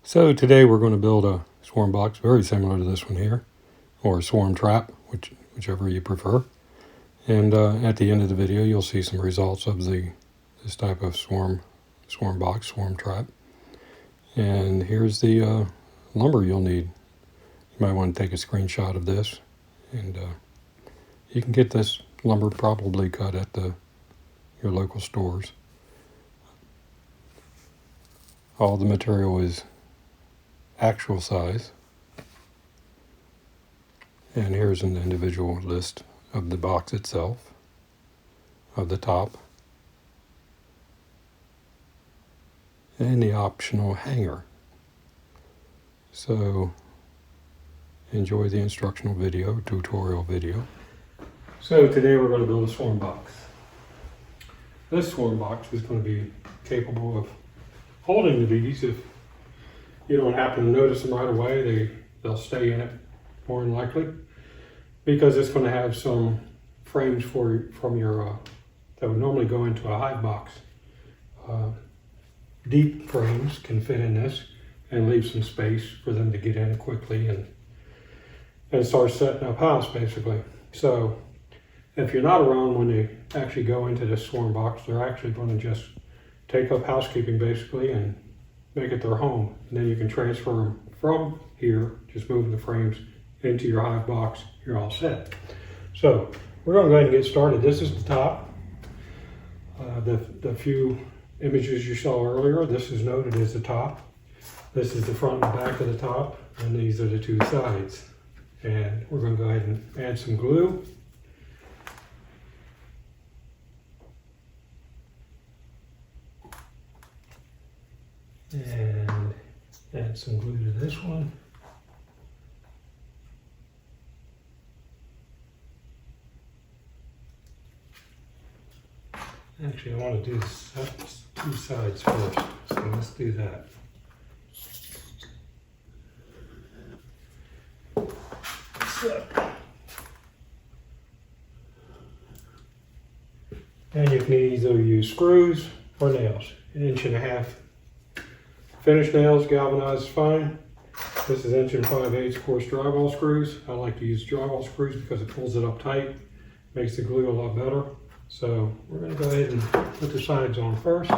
So today we're going to build a swarm box very similar to this one here, or a swarm trap, whichever you prefer. And at the end of the video you'll see some results of this type of swarm box, swarm trap. And here's the lumber you'll need. You might want to take a screenshot of this, and you can get this lumber probably cut at your local stores. All the material is actual size, and here's an individual list of the box itself, of the top, and the optional hanger. So enjoy the instructional video, tutorial video. So today we're going to build a swarm box. This swarm box is going to be capable of holding the bees. If you don't happen to notice them right away, they'll stay in it more than likely, because it's going to have some frames from your that would normally go into a hive box. Deep frames can fit in this and leave some space for them to get in quickly and start setting up house, basically. So if you're not around when they actually go into this swarm box, they're actually going to just take up housekeeping basically and make it their home. And then you can transfer them from here, just moving the frames into your hive box. You're all set. So we're going to go ahead and get started. This is the top. The few images you saw earlier, this is noted as the top. This is the front and back of the top, and these are the two sides. And we're going to go ahead and add some glue. And add some glue to this one. Actually, I want to do two sides first, so let's do that. So, and you can either use screws or nails, 1.5 inch. Finished nails, galvanized is fine. This is 1 5/8 coarse drywall screws. I like to use drywall screws because it pulls it up tight, makes the glue a lot better. So we're going to go ahead and put the sides on first,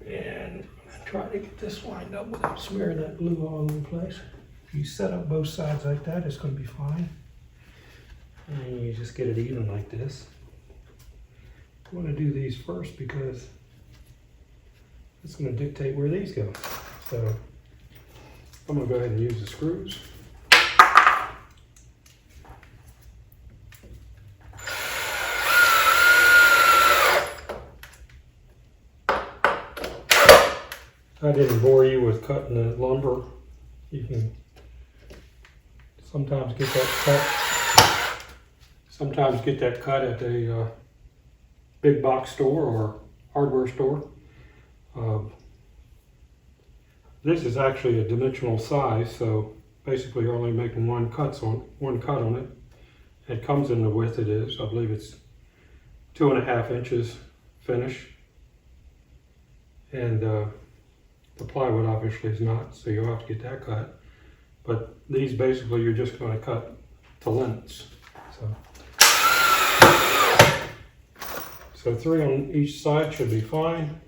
and try to get this lined up without smearing that glue all over the place. If you set up both sides like that, it's going to be fine. And you just get it even like this. I want to do these first because it's going to dictate where these go. So I'm going to go ahead and use the screws. I didn't bore you with cutting the lumber. You can sometimes get that cut at a big box store or hardware store. This is actually a dimensional size, so basically you're only making one cut on it. It comes in the width it is. I believe it's 2.5 inches finish, and the plywood obviously is not, so you'll have to get that cut. But these basically you're just going to cut to lengths. So 3 on each side should be fine.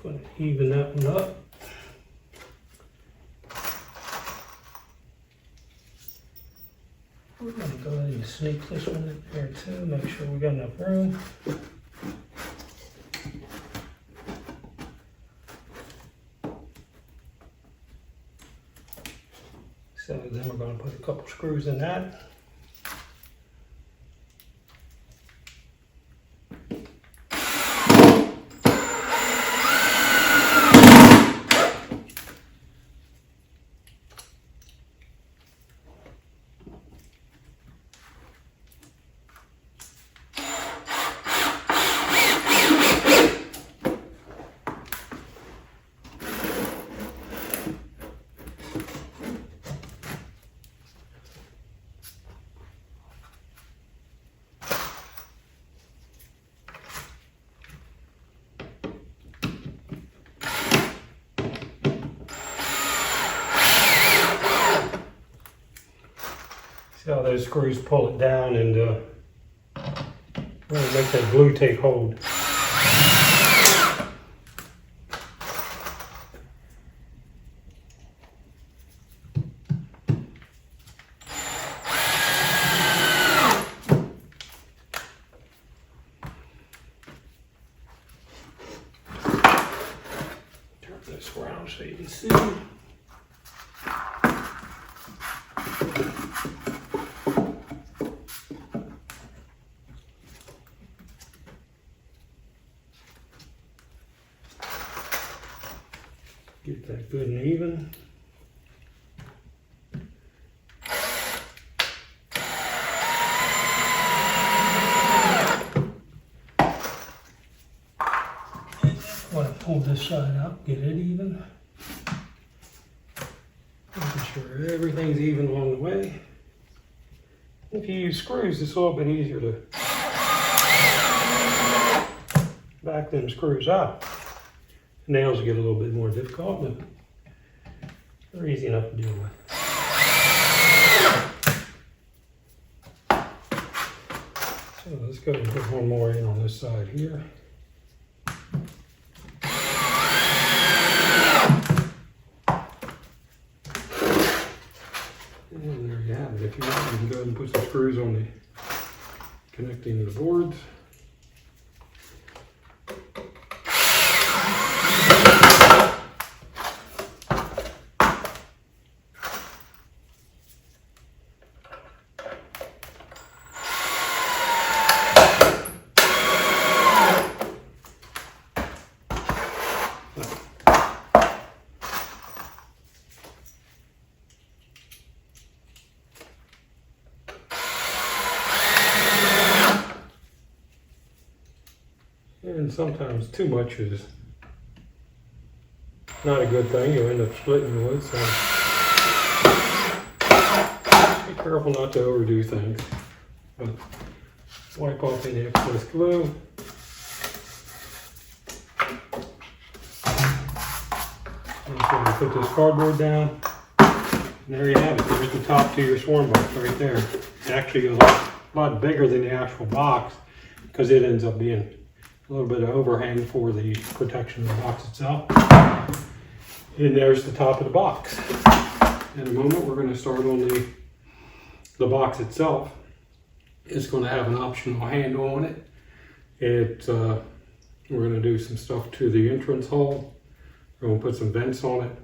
Going to even that one up. We're going to go ahead and sneak this one in there too, make sure we got enough room. So then we're going to put a couple screws in that. See how those screws pull it down and really make that glue take hold. Turn this around so you can see. Get that good and even. I want to pull this side up, get it even. Making sure everything's even along the way. If you use screws, it's a little bit easier to back them screws out. Nails get a little bit more difficult, but they're easy enough to deal with. So let's go and put one more in on this side here. And there you have it. If you want, you can go ahead and put some screws on the connecting the boards. And sometimes too much is not a good thing. You'll end up splitting the wood, so be careful not to overdo things. But wipe off any excess glue. And so you put this cardboard down. And there you have it. There's the top to your swarm box right there. It actually goes a lot bigger than the actual box because it ends up being a little bit of overhang for the protection of the box itself. And there's the top of the box. In a moment, we're going to start on the box itself. It's going to have an optional handle on it. We're going to do some stuff to the entrance hole. We're going to put some vents on it,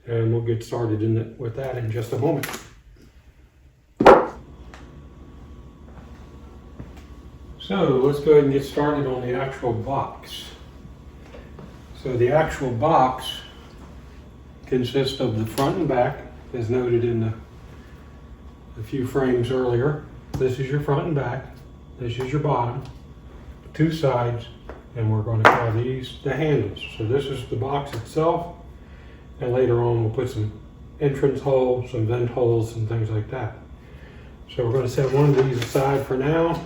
and we'll get started with that in just a moment. So let's go ahead and get started on the actual box. So the actual box consists of the front and back, as noted in the few frames earlier. This is your front and back. This is your bottom, two sides, and we're going to call these the handles. So this is the box itself, and later on we'll put some entrance holes, some vent holes, and things like that. So we're going to set one of these aside for now.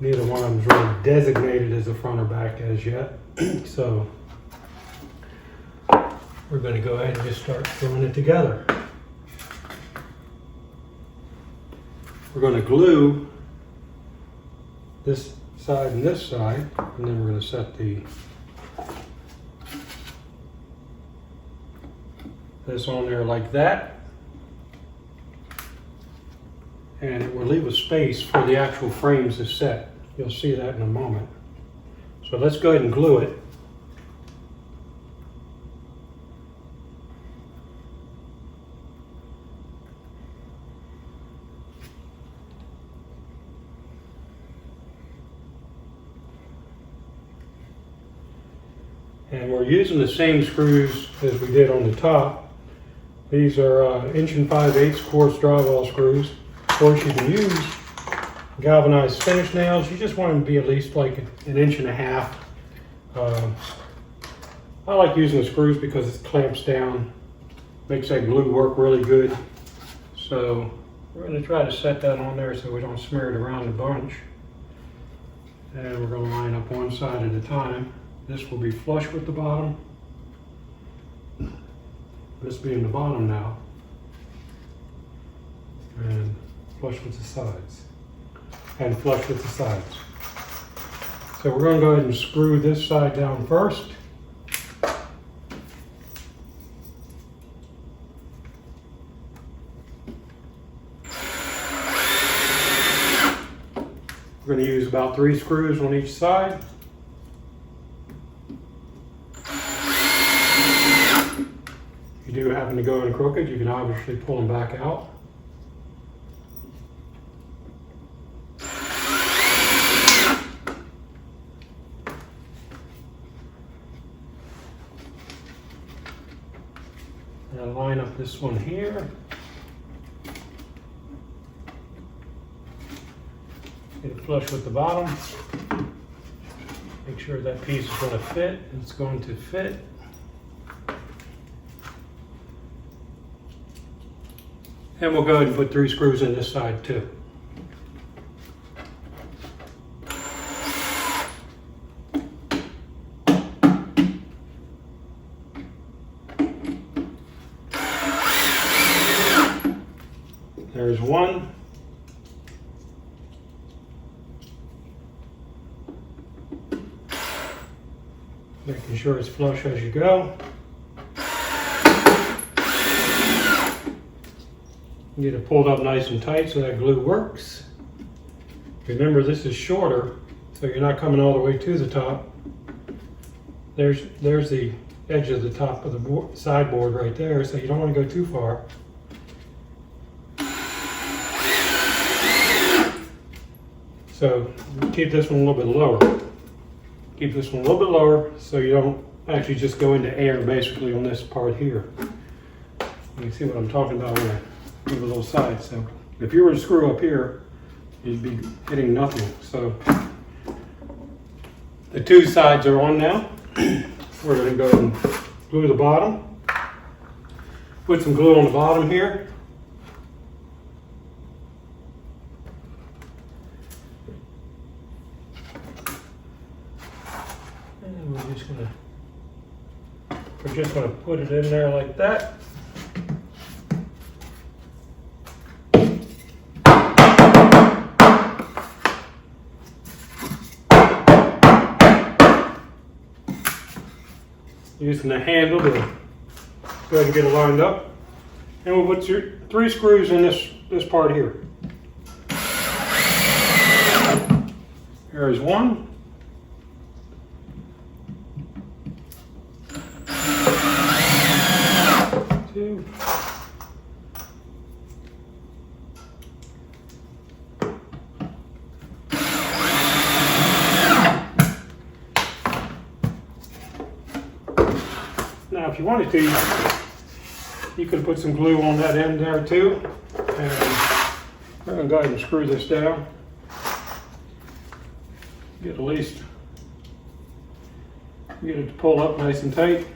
Neither one of them is really designated as a front or back as yet. So we're going to go ahead and just start gluing it together. We're going to glue this side and this side, and then we're going to set this on there like that. And it will leave a space for the actual frames to set. You'll see that in a moment. So let's go ahead and glue it. And we're using the same screws as we did on the top. These are 1 5/8" coarse drywall screws. Of course, you can use galvanized finish nails. You just want them to be at least like 1.5 inches. I like using the screws because it clamps down, makes that glue work really good. So we're going to try to set that on there so we don't smear it around the bunch. And we're going to line up one side at a time. This will be flush with the bottom. This being the bottom now. flush with the sides, and flush with the sides. So we're going to go ahead and screw this side down first. We're going to use about 3 screws on each side. If you do happen to go in crooked, you can obviously pull them back out. And I'll line up this one here. Get it flush with the bottom. Make sure that piece is going to fit. It's going to fit. And we'll go ahead and put 3 screws in this side too. There's one. Making sure it's flush as you go. Get it pulled up nice and tight so that glue works. Remember, this is shorter, so you're not coming all the way to the top. There's the edge of the top of the sideboard right there, so you don't want to go too far. So keep this one a little bit lower. Keep this one a little bit lower so you don't actually just go into air basically on this part here. You can see what I'm talking about when I move a little side. So if you were to screw up here, you'd be hitting nothing. So the 2 sides are on now. We're going to go and glue the bottom. Put some glue on the bottom here. And we're just going to put it in there like that. Using the handle to go ahead and get it lined up. And we'll put 3 screws in this part here. Here is 1. 2. Now, if you wanted to, you could put some glue on that end there too. And we're going to go ahead and screw this down. Get it to pull up nice and tight.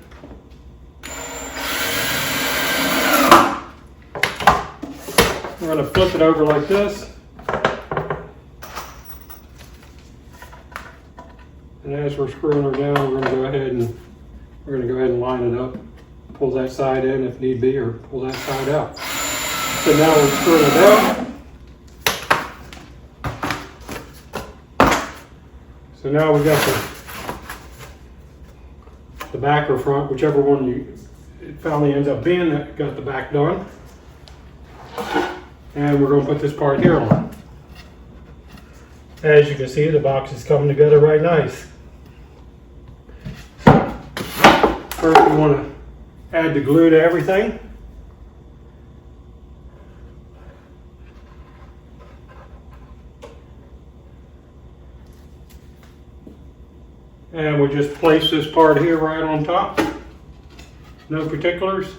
We're going to flip it over like this. And as we're screwing her down, we're going to go ahead and line it up. Pull that side in if need be, or pull that side out. So now we're screwing it down. So now we got the back or front, whichever one it finally ends up being, that got the back done. And we're going to put this part here on. As you can see, the box is coming together right nice. First, we want to add the glue to everything. And we'll just place this part here right on top. No particulars.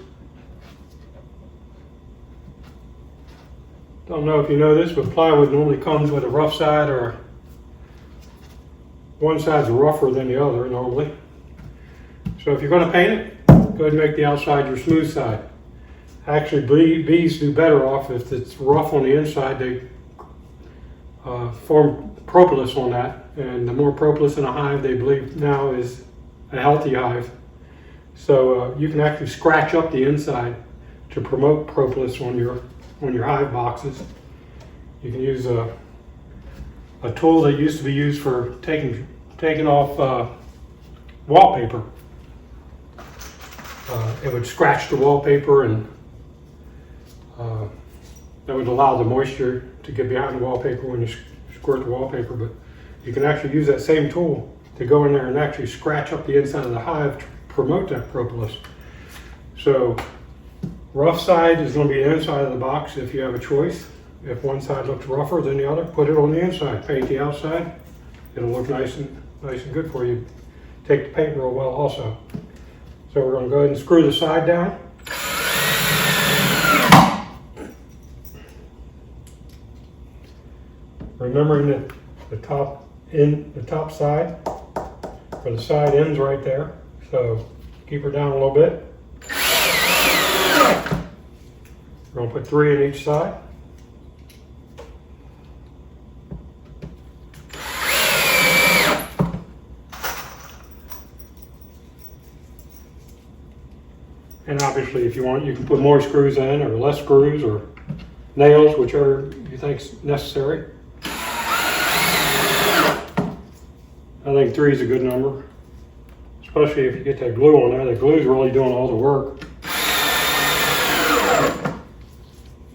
Don't know if you know this, but plywood normally comes with a rough side, or one side's rougher than the other normally. So if you're going to paint it, go ahead and make the outside your smooth side. Actually, bees do better off if it's rough on the inside. They form propolis on that, and the more propolis in a hive, they believe now, is a healthy hive. So you can actually scratch up the inside to promote propolis on your hive boxes. You can use a tool that used to be used for taking off wallpaper. It would scratch the wallpaper, and that would allow the moisture to get behind the wallpaper when you squirt the wallpaper. But you can actually use that same tool to go in there and actually scratch up the inside of the hive to promote that propolis. So rough side is going to be the inside of the box if you have a choice. If one side looks rougher than the other, put it on the inside. Paint the outside. It'll look nice and good for you. Take the paint real well also. So we're going to go ahead and screw the side down. Remembering that the top side, or the side ends right there. So keep her down a little bit. We're going to put 3 in each side. And obviously, if you want, you can put more screws in, or less screws, or nails, whichever you think is necessary. I think 3 is a good number, especially if you get that glue on there. The glue is really doing all the work.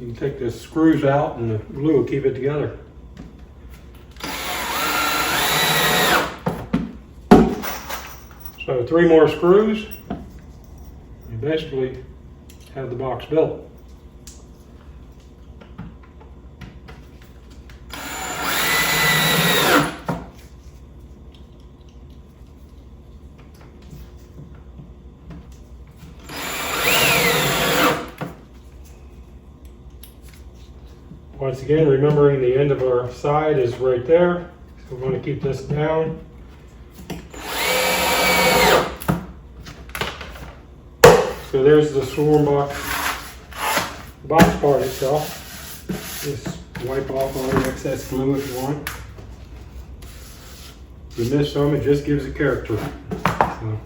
You can take the screws out and the glue will keep it together. So 3 more screws, you basically have the box built. Once again, remembering the end of our side is right there, so we're going to keep this down. So there's the swarm box part itself. Just wipe off all the excess glue if you want. If you miss some, it just gives it character. So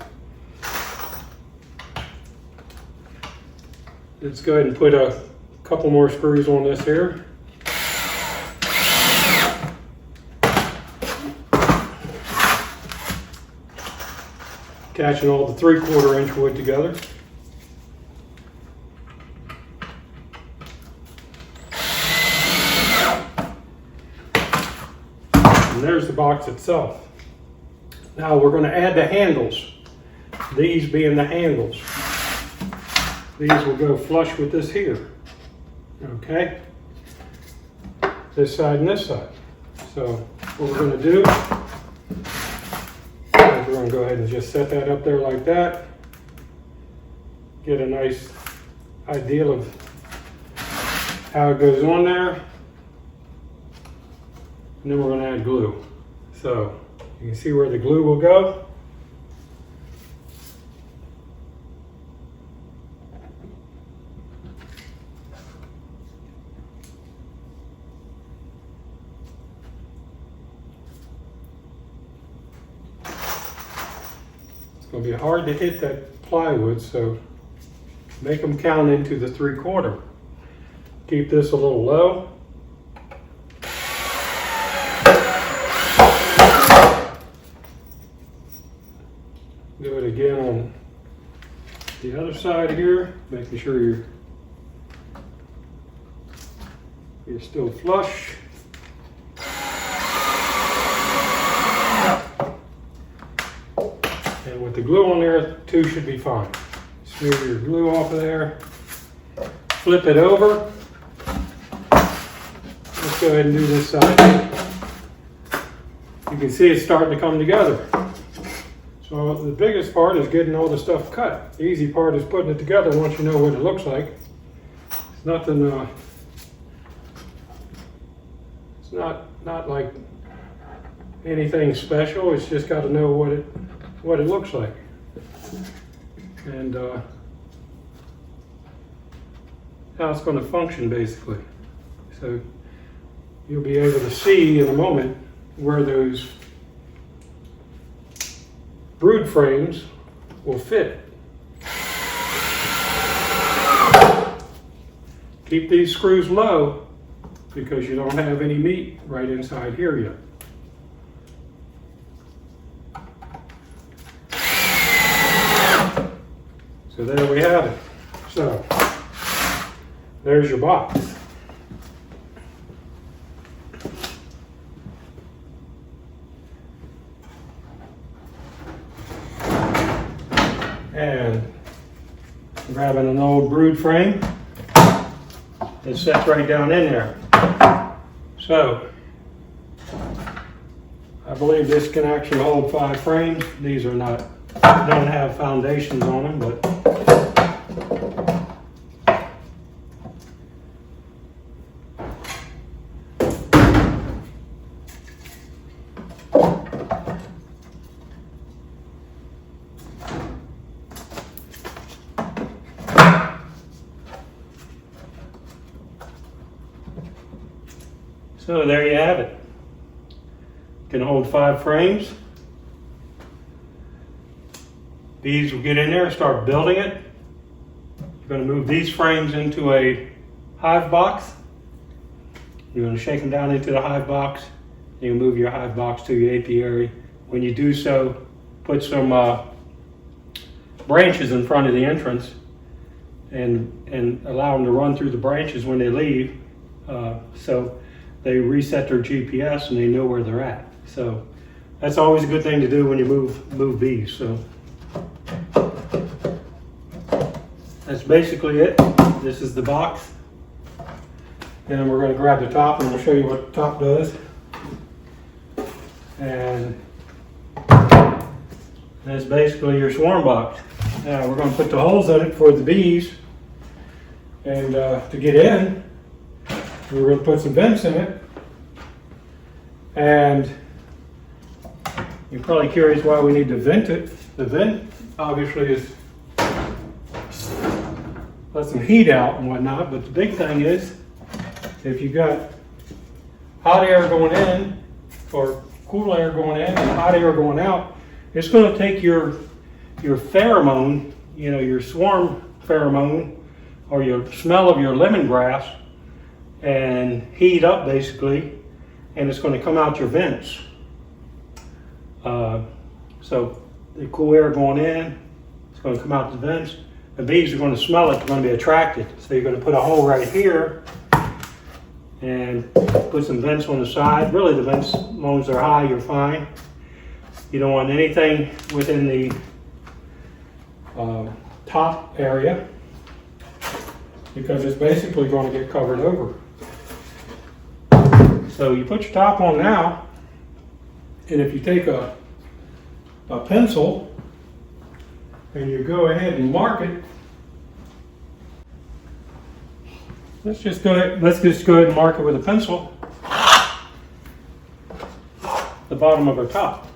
let's go ahead and put a couple more screws on this here. Attaching all the 3/4 inch wood together. And there's the box itself. Now we're going to add the handles. These being the handles. These will go flush with this here. Okay? This side and this side. So what we're going to do, we're going to go ahead and just set that up there like that. Get a nice idea of how it goes on there. And then we're going to add glue. So you can see where the glue will go. It's going to be hard to hit that plywood, so make them count into the 3/4. Keep this a little low. Do it again on the other side here, making sure you're still flush. And with the glue on there, 2 should be fine. Smear your glue off of there. Flip it over. Let's go ahead and do this side. You can see it's starting to come together. So the biggest part is getting all the stuff cut. The easy part is putting it together once you know what it looks like. It's nothing, it's not like anything special. It's just got to know what it looks like. And how it's going to function basically. So you'll be able to see in a moment where those brood frames will fit. Keep these screws low because you don't have any meat right inside here yet. So there we have it. So there's your box. And grabbing an old brood frame, it sets right down in there. So I believe this can actually hold 5 frames. These are not, don't have foundations on them, but so there you have it. Can hold 5 frames. Bees will get in there and start building it. You're going to move these frames into a hive box. You're going to shake them down into the hive box. You move your hive box to your apiary. When you do so, put some branches in front of the entrance and allow them to run through the branches when they leave. So they reset their GPS and they know where they're at. So that's always a good thing to do when you move bees. So that's basically it. This is the box. And we're going to grab the top and we'll show you what the top does. And that's basically your swarm box. Now we're going to put the holes in it for the bees. And to get in, we're going to put some vents in it. And you're probably curious why we need to vent it. The vent obviously is let some heat out and whatnot, but the big thing is if you got hot air going in or cool air going in and hot air going out, it's going to take your pheromone, you know, your swarm pheromone or your smell of your lemongrass and heat up basically, and it's going to come out your vents. So the cool air going in, it's going to come out the vents. The bees are going to smell it, they're going to be attracted. So you're going to put a hole right here and put some vents on the side. Really the vents, as long as they're high, you're fine. You don't want anything within the top area because it's basically going to get covered over. So you put your top on now, and if you take a pencil and you go ahead and mark it, let's just go ahead and mark it with a pencil, the bottom of our top.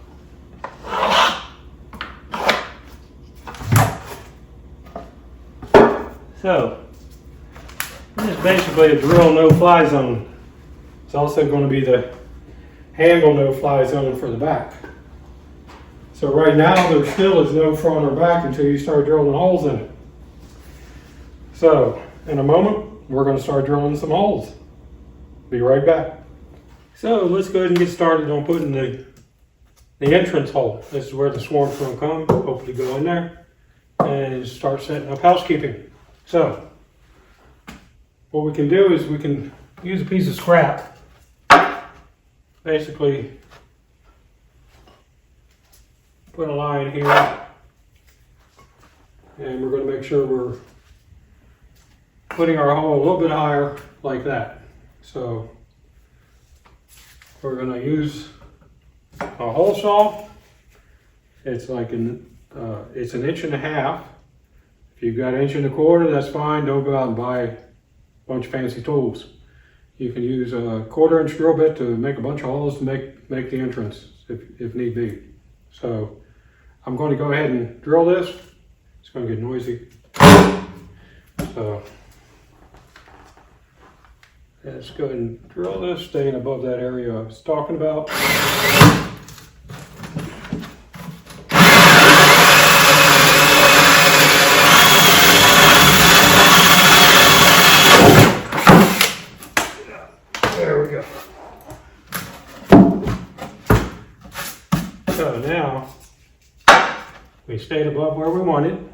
So this is basically a drill no-fly zone. It's also going to be the handle no-fly zone for the back. So right now there still is no front or back until you start drilling holes in it. So in a moment we're going to start drilling some holes. Be right back. So let's go ahead and get started on putting the entrance hole. This is where the swarm's going to come. Hopefully go in there and start setting up housekeeping. So what we can do is we can use a piece of scrap. Basically put a line here, and we're going to make sure we're putting our hole a little bit higher like that. So we're going to use a hole saw. It's like it's an 1.5 inches. If you've got 1.25 inches, that's fine. Don't go out and buy a bunch of fancy tools. You can use a 1/4 inch drill bit to make a bunch of holes to make the entrance if need be. So I'm going to go ahead and drill this. It's going to get noisy. So let's go ahead and drill this, staying above that area I was talking about. stayed above where we wanted.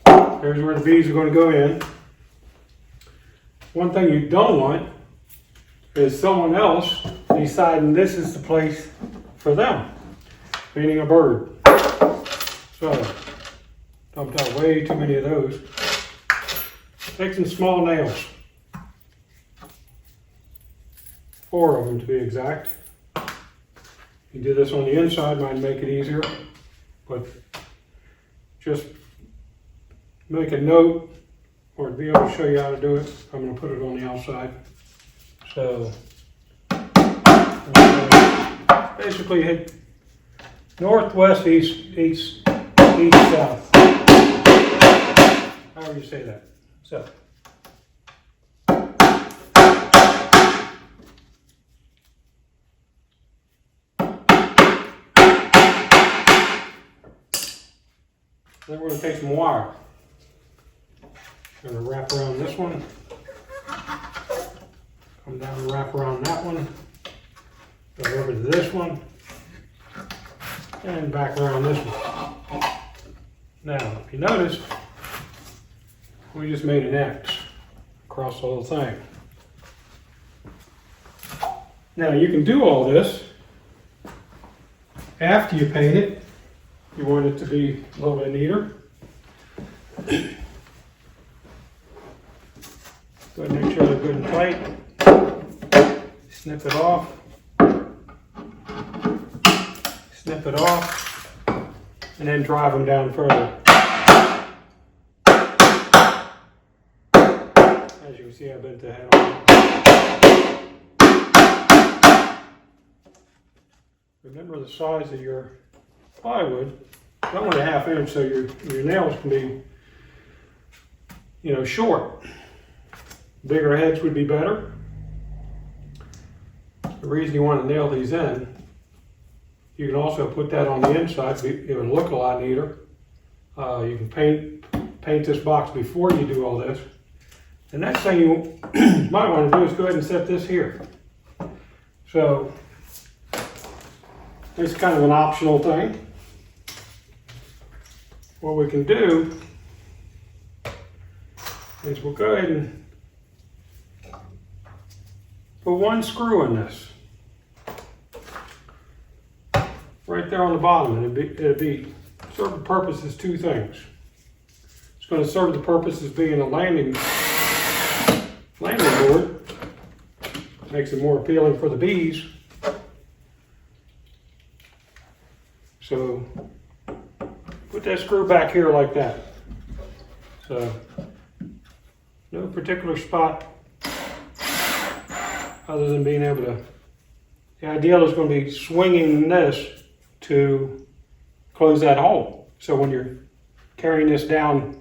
There's where the bees are going to go in. One thing you don't want is someone else deciding this is the place for them, meaning a bird. So, dumped out way too many of those. Take some small nails. 4 of them to be exact. You do this on the inside, might make it easier, but just make a note or be able to show you how to do it. I'm going to put it on the outside. So, basically hit northwest, east, south. However you say that. So. Then we're going to take some wire. I'm going to wrap around this one. Come down and wrap around that one. Go over to this one. And back around this one. Now, if you notice, we just made an X across the whole thing. Now, you can do all this after you paint it. You want it to be a little bit neater. Go ahead and make sure they're good and tight. Snip it off. Snip it off. And then drive them down further. As you can see, I bent the head on. Remember the size of your plywood. Don't want a 1/2 inch so your nails can be, short. Bigger heads would be better. The reason you want to nail these in, you can also put that on the inside. It would look a lot neater. You can paint this box before you do all this. The next thing you might want to do is go ahead and set this here. So it's kind of an optional thing. What we can do is we'll go ahead and put 1 screw in this. Right there on the bottom, and it'll be serve the purpose as 2 things. It's going to serve the purpose as being a landing board. Makes it more appealing for the bees. So put that screw back here like that. So no particular spot other than being able to, the ideal is going to be swinging this to close that hole. So when you're carrying this down,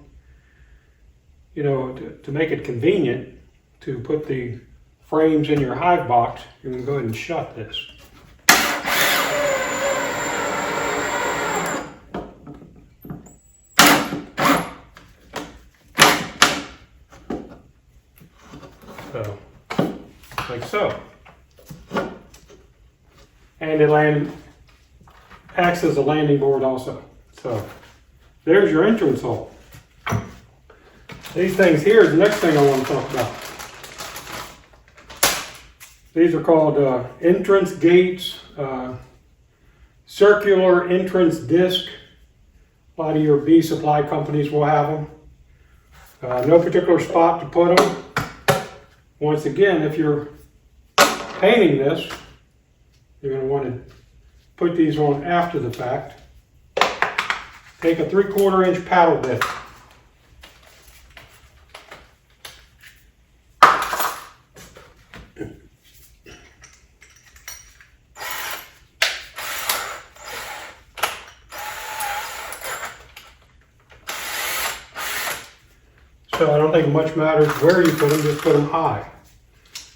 to make it convenient to put the frames in your hive box, you can go ahead and shut this. So, like so. And it acts as a landing board also. So, there's your entrance hole. These things here is the next thing I want to talk about. These are called entrance gates, circular entrance disc. A lot of your bee supply companies will have them. No particular spot to put them. Once again, if you're painting this, you're going to want to put these on after the fact. Take a 3/4 inch paddle bit. So I don't think much matters where you put them, just put them high.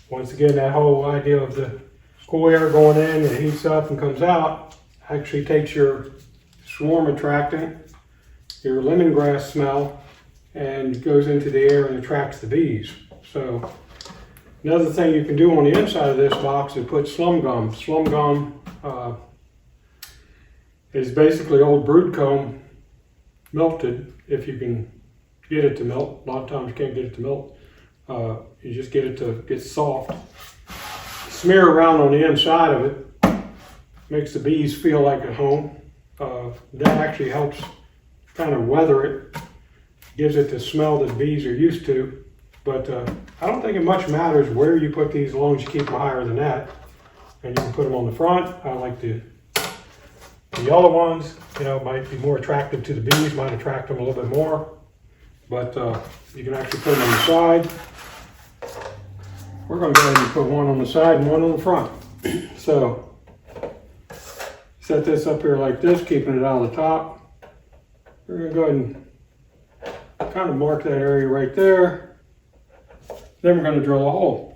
Once again, that whole idea of the cool air going in and heats up and comes out actually takes your swarm attractant, your lemongrass smell, and goes into the air and attracts the bees. So another thing you can do on the inside of this box is put slum gum. Slum gum is basically old brood comb melted, if you can get it to melt. A lot of times you can't get it to melt. You just get it to get soft. Smear around on the inside of it. Makes the bees feel like at home. That actually helps kind of weather it. Gives it the smell that bees are used to. But I don't think it much matters where you put these as long as you keep them higher than that. And you can put them on the front. I like the yellow ones, might be more attractive to the bees, might attract them a little bit more. But you can actually put them on the side. We're going to go ahead and put one on the side and one on the front. So, set this up here like this, keeping it out of the top. We're going to go ahead and kind of mark that area right there. Then we're going to drill a hole.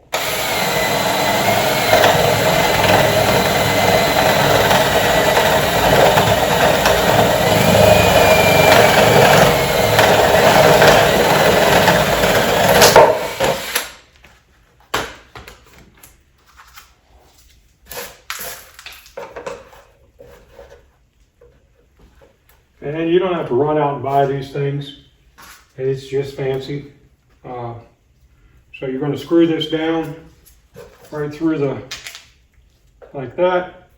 And you don't have to run out and buy these things. It's just fancy. So you're going to screw this down right through like that.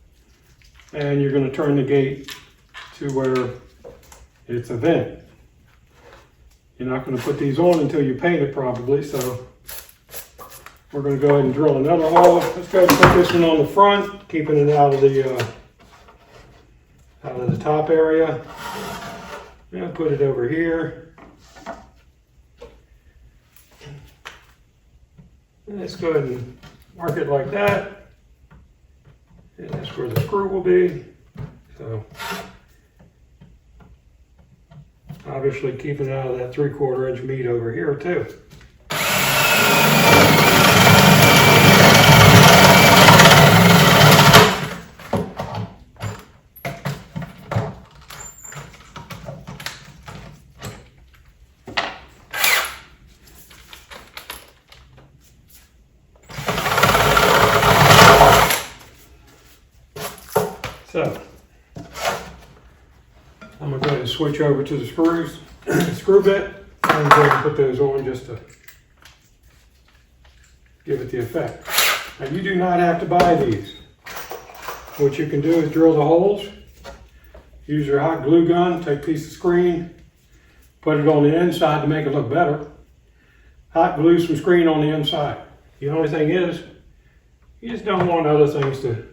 And you're going to turn the gate to where it's a vent. You're not going to put these on until you paint it probably. So we're going to go ahead and drill another hole. Let's go ahead and put this one on the front, keeping it out of the top area. Now put it over here. And let's go ahead and mark it like that. And that's where the screw will be. So obviously keeping it out of that 3/4 inch meat over here too. So, I'm going to go ahead and switch over to the screws, screw bit, and go ahead and put those on just to give it the effect. Now you do not have to buy these. What you can do is drill the holes, use your hot glue gun, take a piece of screen, put it on the inside to make it look better. Hot glue some screen on the inside. The only thing is, you just don't want other things to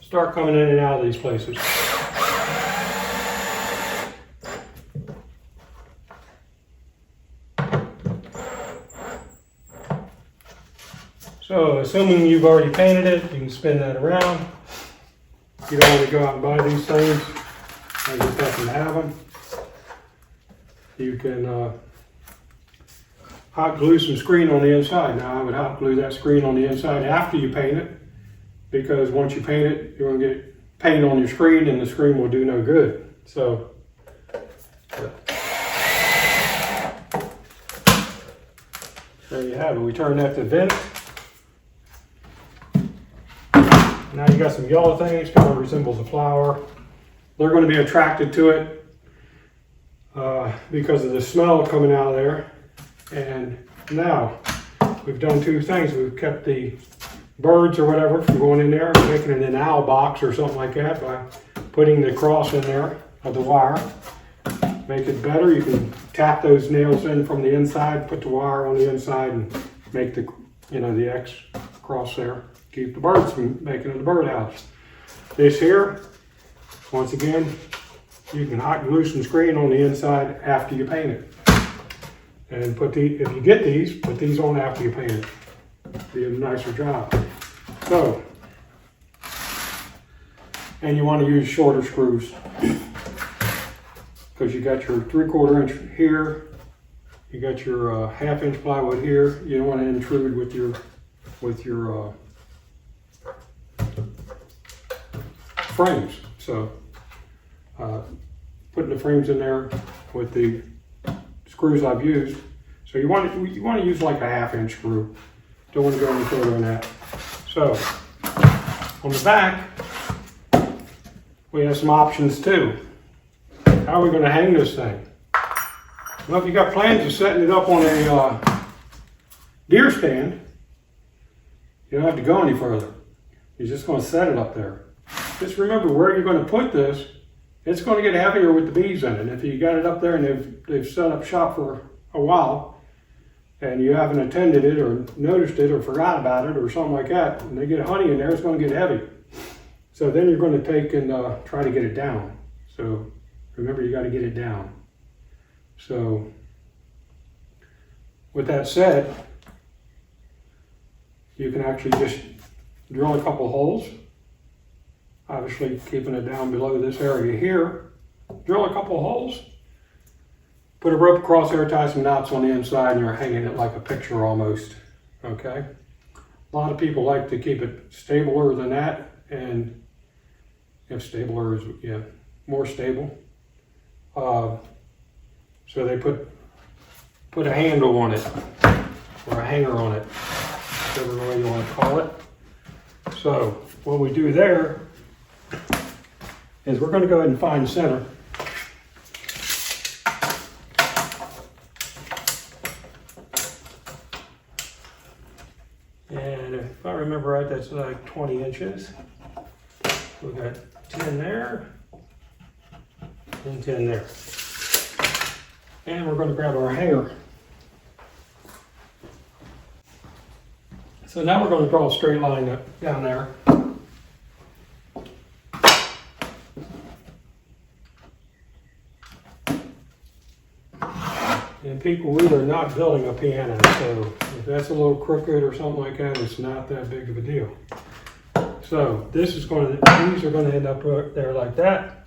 start coming in and out of these places. So, assuming you've already painted it, you can spin that around. You don't want to go out and buy these things. I just happen to have them. You can hot glue some screen on the inside. Now, I would hot glue that screen on the inside after you paint it, because once you paint it, you're going to get paint on your screen and the screen will do no good. So, there you have it. We turn that to vent. Now you got some yellow things, kind of resembles a flower. They're going to be attracted to it because of the smell coming out of there. And now we've done two things. We've kept the birds or whatever from going in there, making it an owl box or something like that by putting the cross in there of the wire. Make it better. You can tap those nails in from the inside, put the wire on the inside, and make the the X cross there. Keep the birds from making it a birdhouse. This here, once again, you can hot glue some screen on the inside after you paint it. And if you get these, put these on after you paint it. Be a nicer job. So, and you want to use shorter screws because you got your 3/4 inch here, you got your 1/2 inch plywood here. You don't want to intrude with your frames. So, putting the frames in there with the screws I've used. So you want to use like a 1/2 inch screw. Don't want to go any further than that. So on the back, we have some options too. How are we going to hang this thing? Well, if you got plans of setting it up on a deer stand, you don't have to go any further. You're just going to set it up there. Just remember where you're going to put this. It's going to get heavier with the bees in it. If you got it up there and they've set up shop for a while and you haven't attended it or noticed it or forgot about it or something like that, and they get honey in there, it's going to get heavy. So then you're going to take and try to get it down. So remember, you got to get it down. So with that said, you can actually just drill a couple holes, obviously keeping it down below this area here. Drill a couple holes, put a rope across there, tie some knots on the inside, and you're hanging it like a picture almost. Okay? A lot of people like to keep it stabler than that, and if stabler is, yeah, more stable. So they put a handle on it, or a hanger on it, whatever way you want to call it. So what we do there is we're going to go ahead and find center. And if I remember right, that's like 20 inches. We got 10 there and 10 there. And we're going to grab our hanger. So now we're going to draw a straight line down there. And people, we are not building a piano, so if that's a little crooked or something like that, it's not that big of a deal. So these are going to end up there like that.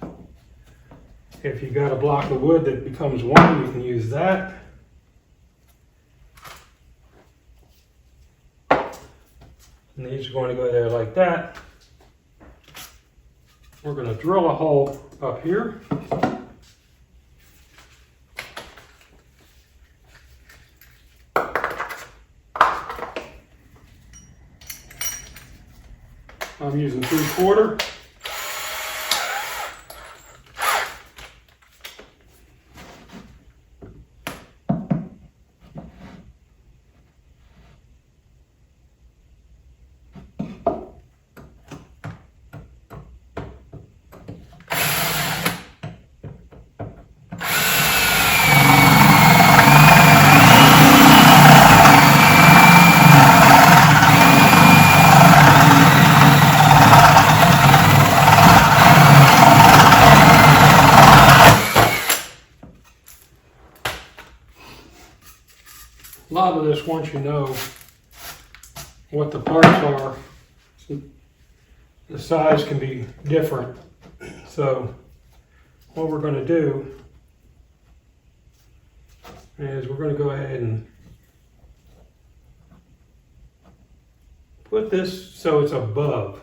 If you got a block of wood that becomes one, you can use that. And these are going to go there like that. We're going to drill a hole up here. I'm using 3/4. A lot of this, once you know what the parts are, the size can be different. So what we're going to do is we're going to go ahead and put this so it's above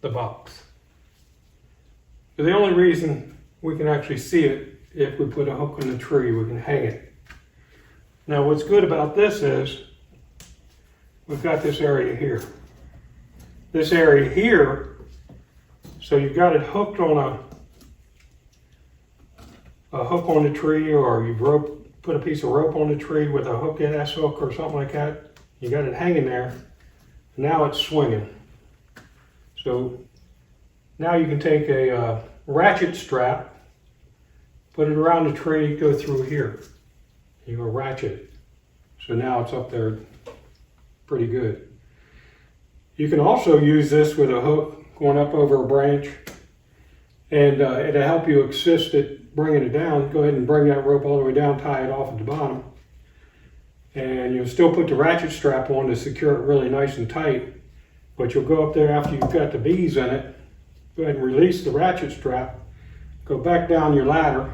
the box. So the only reason we can actually see it, if we put a hook on the tree, we can hang it. Now what's good about this is we've got this area here. This area here, so you've got it hooked on a hook on the tree, or you've put a piece of rope on the tree with a hook, S hook or something like that. You got it hanging there. Now it's swinging. So now you can take a ratchet strap, put it around the tree, go through here. You go ratchet it. So now it's up there pretty good. You can also use this with a hook going up over a branch, and it'll help you assist it bringing it down. Go ahead and bring that rope all the way down, tie it off at the bottom. And you'll still put the ratchet strap on to secure it really nice and tight, but you'll go up there after you've got the bees in it, go ahead and release the ratchet strap, go back down your ladder,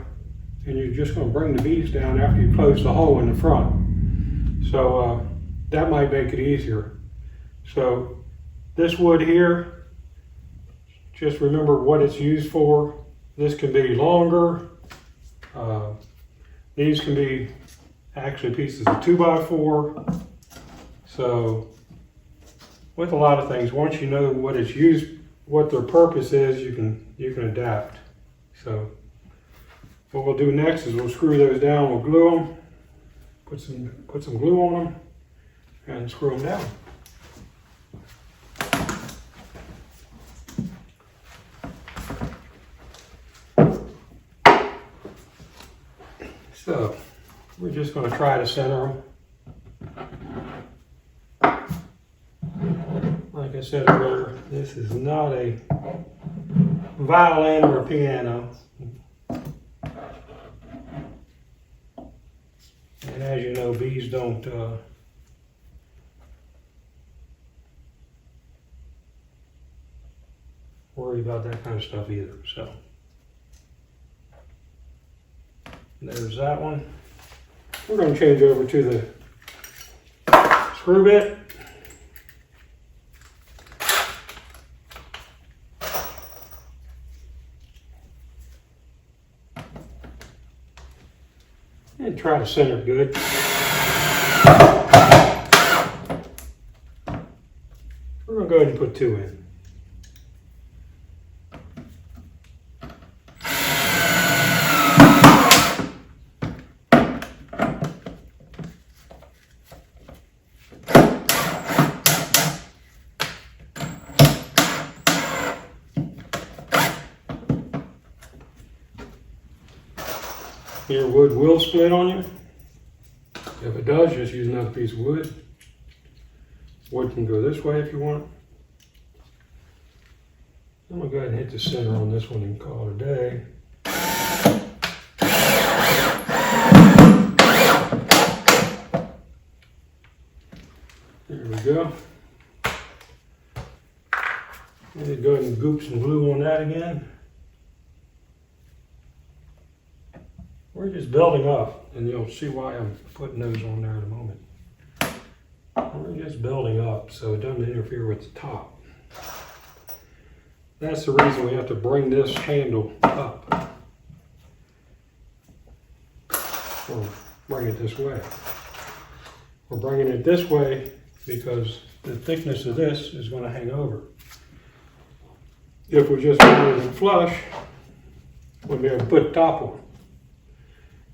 and you're just going to bring the bees down after you close the hole in the front. So that might make it easier. So this wood here, just remember what it's used for. This can be longer, These can be actually pieces of 2x4. So with a lot of things, once you know what it's used, what their purpose is, you can adapt. So what we'll do next is we'll screw those down, we'll glue them, put some glue on them, and screw them down. So we're just going to try to center them. Like I said earlier, this is not a violin or a piano. And as you know, bees don't worry about that kind of stuff either. So there's that one. We're going to change over to the screw bit. And try to center it good. We're going to go ahead and put 2 in. Your wood will split on you. If it does, just use another piece of wood. Wood can go this way if you want. I'm going to go ahead and hit the center on this one and call it a day. There we go. And go ahead and goop some glue on that again. We're just building up, and you'll see why I'm putting those on there in a moment. We're just building up so it doesn't interfere with the top. That's the reason we have to bring this handle up. Or bring it this way. We're bringing it this way because the thickness of this is going to hang over. If we just mounted it flush, we'll be able to put top on.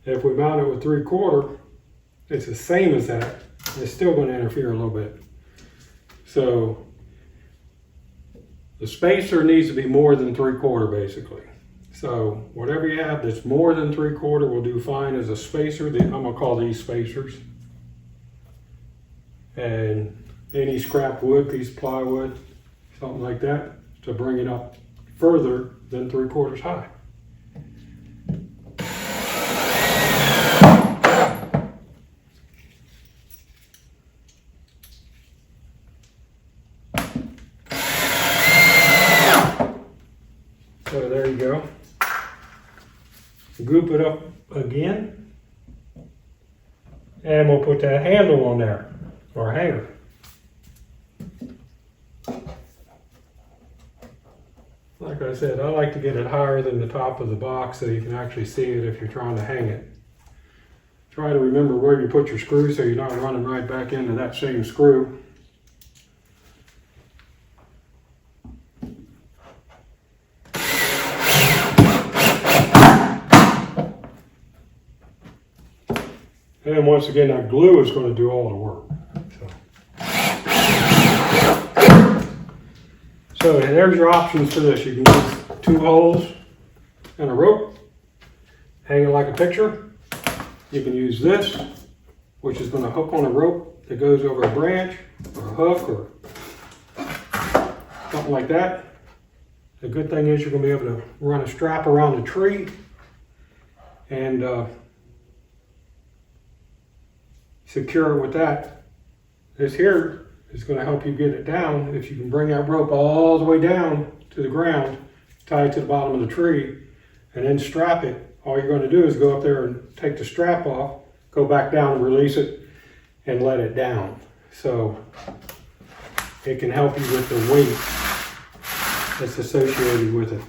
If we mount it with 3/4, it's the same as that. It's still going to interfere a little bit. So the spacer needs to be more than 3/4 basically. So whatever you have that's more than 3/4 will do fine as a spacer. I'm going to call these spacers. And any scrap wood, piece of plywood, something like that, to bring it up further than 3/4 high. So there you go. Goop it up again. And we'll put that handle on there, or hanger. Like I said, I like to get it higher than the top of the box so you can actually see it if you're trying to hang it. Try to remember where you put your screw so you're not running right back into that same screw. And once again, that glue is going to do all the work. So there's your options for this. You can use 2 holes and a rope, hang it like a picture. You can use this, which is going to hook on a rope that goes over a branch or a hook or something like that. The good thing is you're going to be able to run a strap around the tree and secure it with that. This here is going to help you get it down. If you can bring that rope all the way down to the ground, tie it to the bottom of the tree, and then strap it, all you're going to do is go up there and take the strap off, go back down and release it, and let it down. So it can help you with the weight that's associated with it.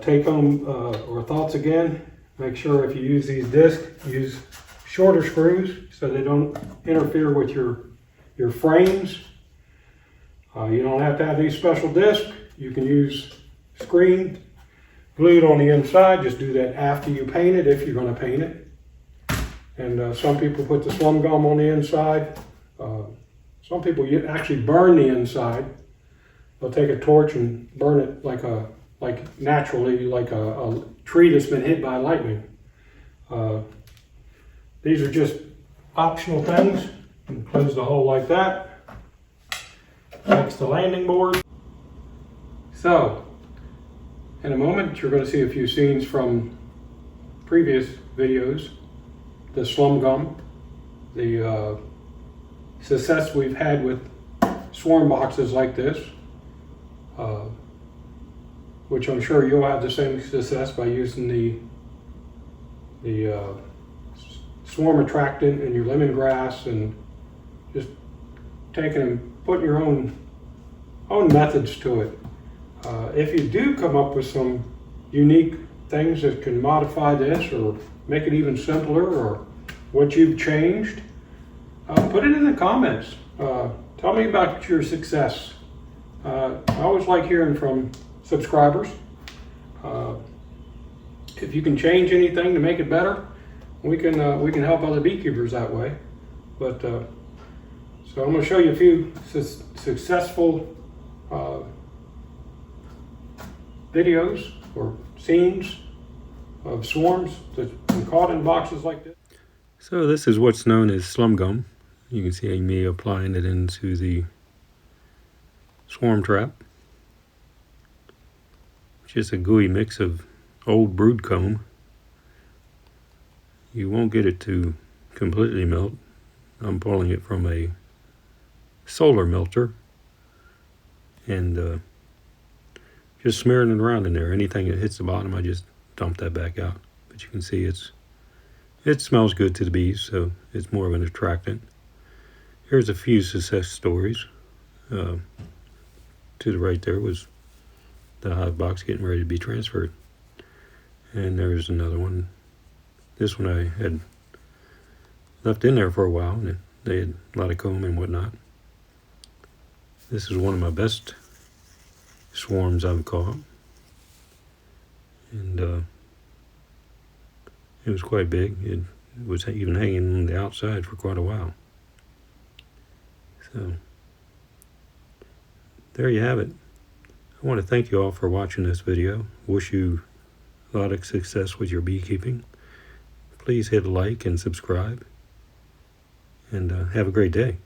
Take home or thoughts again. Make sure if you use these discs, use shorter screws so they don't interfere with your frames. You don't have to have these special discs. You can use screen glued on the inside. Just do that after you paint it, if you're going to paint it. And some people put the slum gum on the inside. Some people actually burn the inside. They'll take a torch and burn it like naturally, like a tree that's been hit by lightning. These are just optional things. You can close the hole like that. Next the landing board. So, in a moment, you're going to see a few scenes from previous videos. The slum gum, the success we've had with swarm boxes like this, which I'm sure you'll have the same success by using the swarm attractant and your lemongrass, and just taking and putting your own methods to it. If you do come up with some unique things that can modify this or make it even simpler, or what you've changed, put it in the comments. Tell me about your success. I always like hearing from subscribers. If you can change anything to make it better, we can help other beekeepers that way. But so I'm going to show you a few successful videos or scenes of swarms that been caught in boxes like this. So this is what's known as slum gum. You can see me applying it into the swarm trap. Just a gooey mix of old brood comb. You won't get it to completely melt. I'm pulling it from a solar melter and just smearing it around in there. Anything that hits the bottom, I just dump that back out. But you can see it smells good to the bees, so it's more of an attractant. Here's a few success stories. To the right there was the hive box getting ready to be transferred. And there's another one. This one I had left in there for a while, and they had a lot of comb and whatnot. This is one of my best swarms I've caught. And it was quite big. It was even hanging on the outside for quite a while. So, there you have it. I want to thank you all for watching this video. Wish you a lot of success with your beekeeping. Please hit like and subscribe. And have a great day.